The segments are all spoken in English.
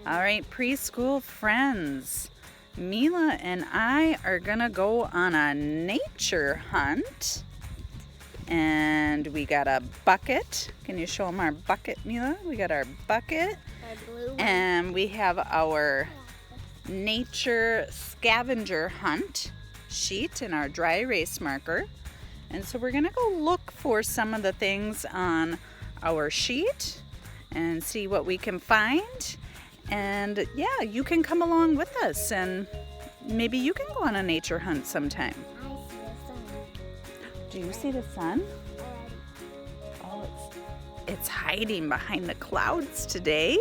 All right, preschool friends. Mila and I are gonna go on a nature hunt. And we got a bucket. Can you show them our bucket, Mila? We got our bucket. And we have our nature scavenger hunt sheet and our dry erase marker. And so we're gonna go look for some of the things on our sheet and see what we can find. And yeah, you can come along with us and maybe you can go on a nature hunt sometime. Do you see the sun? Oh, it's hiding behind the clouds today.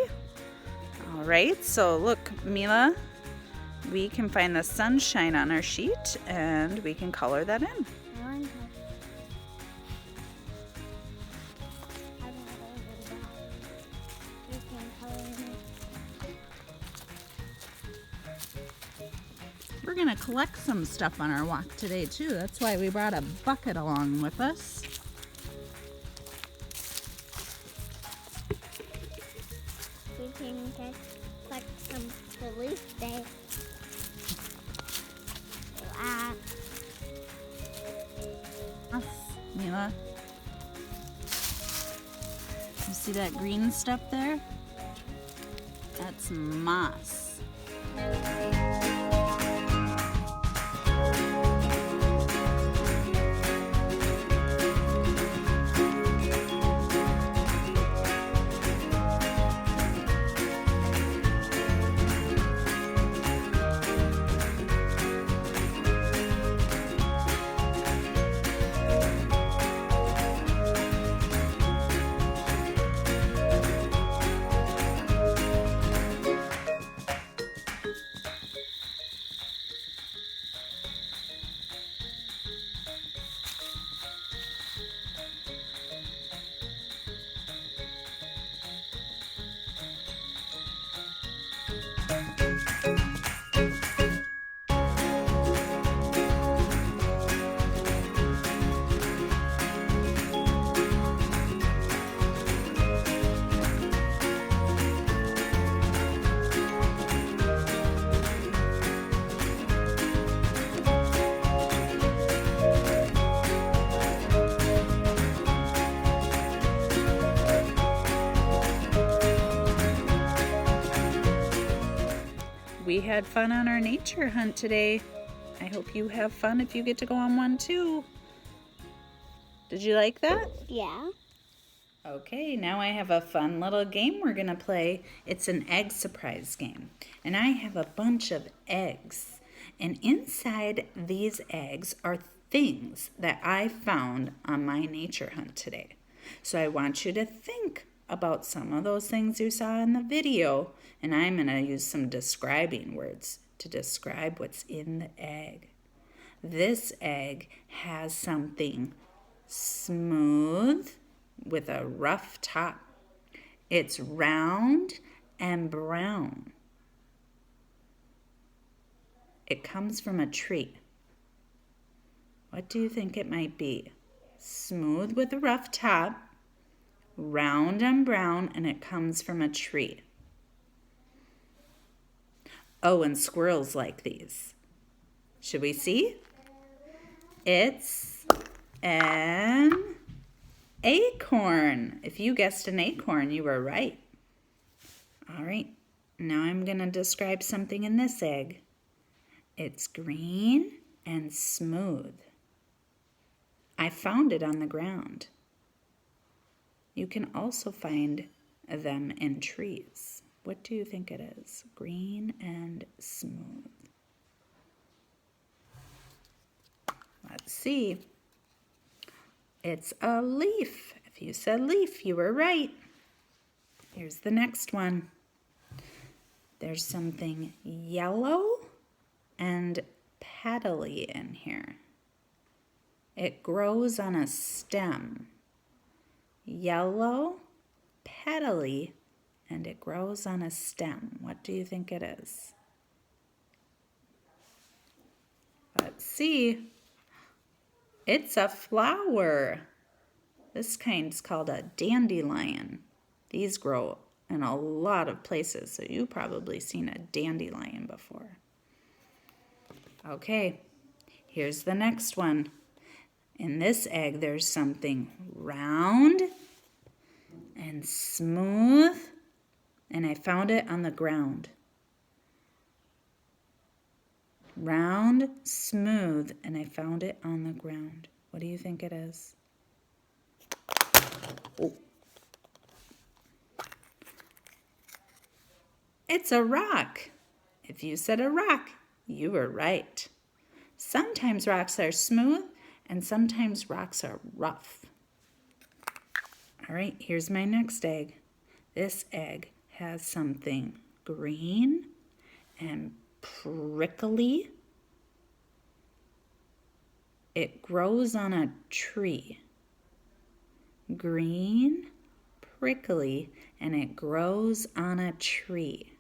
All right, so look, Mila, we can find the sunshine on our sheet and we can color that in. We're going to collect some stuff on our walk today too. That's why we brought a bucket along with us. We can collect some for Leaf Day. Mila, you see that green stuff there? That's moss. We had fun on our nature hunt today. I hope you have fun if you get to go on one too. Did you like that? Yeah. Okay, now I have a fun little game we're gonna play. It's an egg surprise game. And I have a bunch of eggs. And inside these eggs are things that I found on my nature hunt today. So I want you to think about some of those things you saw in the video, and I'm going to use some describing words to describe what's in the egg. This egg has something smooth with a rough top. It's round and brown. It comes from a tree. What do you think it might be? Smooth with a rough top, round and brown, and it comes from a tree. Oh, and squirrels like these. Should we see? It's an acorn. If you guessed an acorn, you were right. All right, now I'm going to describe something in this egg. It's green and smooth. I found it on the ground. You can also find them in trees. What do you think it is? Green and smooth. Let's see. It's a leaf. If you said leaf, you were right. Here's the next one. There's something yellow and petally in here. It grows on a stem. Yellow, petally, and it grows on a stem. What do you think it is? Let's see. It's a flower. This kind's called a dandelion. These grow in a lot of places, so you've probably seen a dandelion before. Okay, here's the next one. In this egg, there's something round and smooth, and I found it on the ground. Round, smooth, and I found it on the ground. What do you think it is? Oh. It's a rock. If you said a rock, you were right. Sometimes rocks are smooth and sometimes rocks are rough. All right, here's my next egg. This egg has something green and prickly. It grows on a tree. Green, prickly, and it grows on a tree.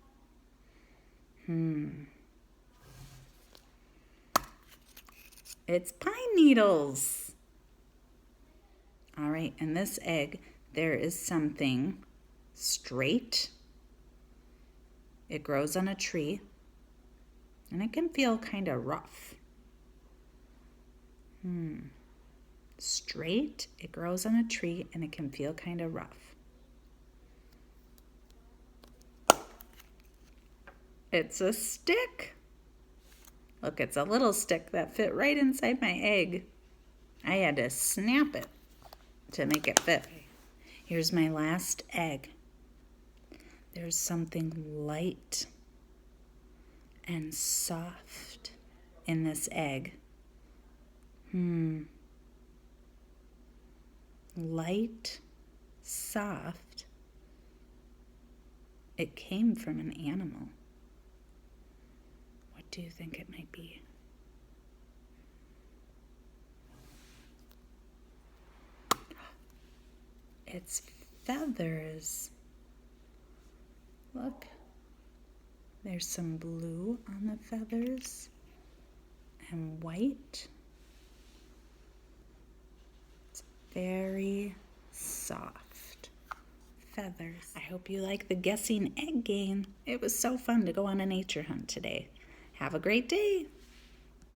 It's pine needles. All right, in this egg, there is something straight. It grows on a tree, and it can feel kind of rough. Straight, it grows on a tree, and it can feel kind of rough. It's a stick. Look, it's a little stick that fit right inside my egg. I had to snap it to make it fit. Here's my last egg. There's something light and soft in this egg. Light, soft. It came from an animal. What do you think it might be? It's feathers. Look, there's some blue on the feathers and white. It's very soft feathers. I hope you like the guessing egg game. It was so fun to go on a nature hunt today. Have a great day.